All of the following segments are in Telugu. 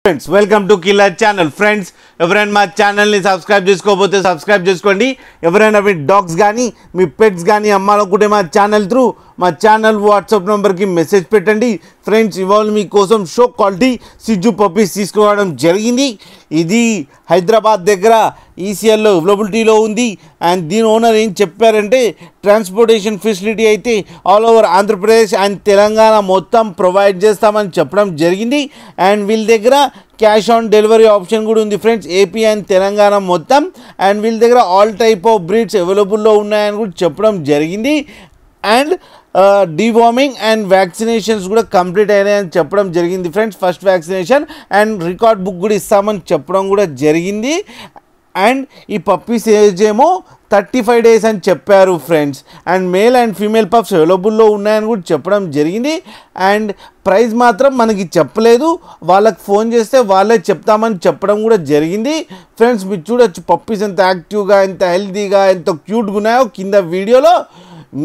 Friends welcome to killer channel. Friends ఎవరైనా మా ఛానల్ని సబ్స్క్రైబ్ చేసుకోకపోతే సబ్స్క్రైబ్ చేసుకోండి. ఎవరైనా మీ డాగ్స్ కానీ మీ పెట్స్ కానీ అమ్మాలనుకుంటే మా ఛానల్ వాట్సాప్ నెంబర్కి మెసేజ్ పెట్టండి. ఫ్రెండ్స్ ఇవాళ మీకోసం షో క్వాలిటీ సిజ్జు పప్పీస్ తీసుకురావడం జరిగింది. ఇది హైదరాబాద్ దగ్గర ఈసీఎల్లో అవైలబిలిటీలో ఉంది. అండ్ దీని ఓనర్ ఏం చెప్పారంటే ట్రాన్స్పోర్టేషన్ ఫెసిలిటీ అయితే all over Andhra Pradesh and Telangana మొత్తం ప్రొవైడ్ చేస్తామని చెప్పడం జరిగింది. అండ్ వీళ్ళ దగ్గర క్యాష్ ఆన్ డెలివరీ ఆప్షన్ కూడా ఉంది ఫ్రెండ్స్, ఏపీ అండ్ తెలంగాణ మొత్తం. అండ్ వీళ్ళ దగ్గర ఆల్ టైప్ ఆఫ్ బ్రీడ్స్ అవైలబుల్లో ఉన్నాయని కూడా చెప్పడం జరిగింది. అండ్ డివార్మింగ్ అండ్ వ్యాక్సినేషన్స్ కూడా కంప్లీట్ అయినాయని చెప్పడం జరిగింది friends. First vaccination and record book కూడా ఇస్తామని చెప్పడం కూడా జరిగింది. అండ్ ఈ పప్పీస్ ఏజ్ ఏమో 35 days అని చెప్పారు friends. And male and female pups అవైలబుల్లో ఉన్నాయని కూడా చెప్పడం జరిగింది. అండ్ ప్రైస్ మాత్రం మనకి చెప్పలేదు, వాళ్ళకి ఫోన్ చేస్తే వాళ్ళే చెప్తామని చెప్పడం కూడా జరిగింది. ఫ్రెండ్స్ మీరు చూడొచ్చు పప్పీస్ ఎంత యాక్టివ్గా, ఎంత హెల్తీగా, ఎంత క్యూట్గా ఉన్నాయో కింద వీడియోలో.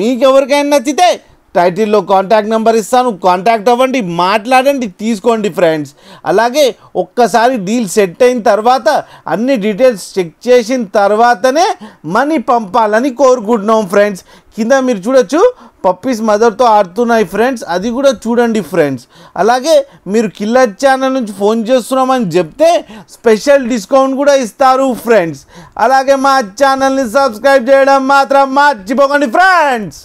మీకు ఎవరికైనా నచ్చితే టైటిల్లో కాంటాక్ట్ నెంబర్ ఇస్తాను, కాంటాక్ట్ అవ్వండి, మాట్లాడండి, తీసుకోండి ఫ్రెండ్స్. అలాగే ఒక్కసారి డీల్ సెట్ అయిన తర్వాత అన్ని డీటెయిల్స్ చెక్ చేసిన తర్వాతనే మనీ పంపాలని కోరుకుంటున్నాం ఫ్రెండ్స్. కింద మీరు చూడొచ్చు పప్పీస్ మదర్తో ఆడుతున్నాయి ఫ్రెండ్స్, అది కూడా చూడండి ఫ్రెండ్స్. అలాగే మీరు కిల్లర్ ఛానల్ నుంచి ఫోన్ చేస్తున్నామని చెప్తే స్పెషల్ డిస్కౌంట్ కూడా ఇస్తారు ఫ్రెండ్స్. అలాగే మా ఛానల్ని సబ్స్క్రైబ్ చేయడం మాత్రం మర్చిపోకండి ఫ్రెండ్స్.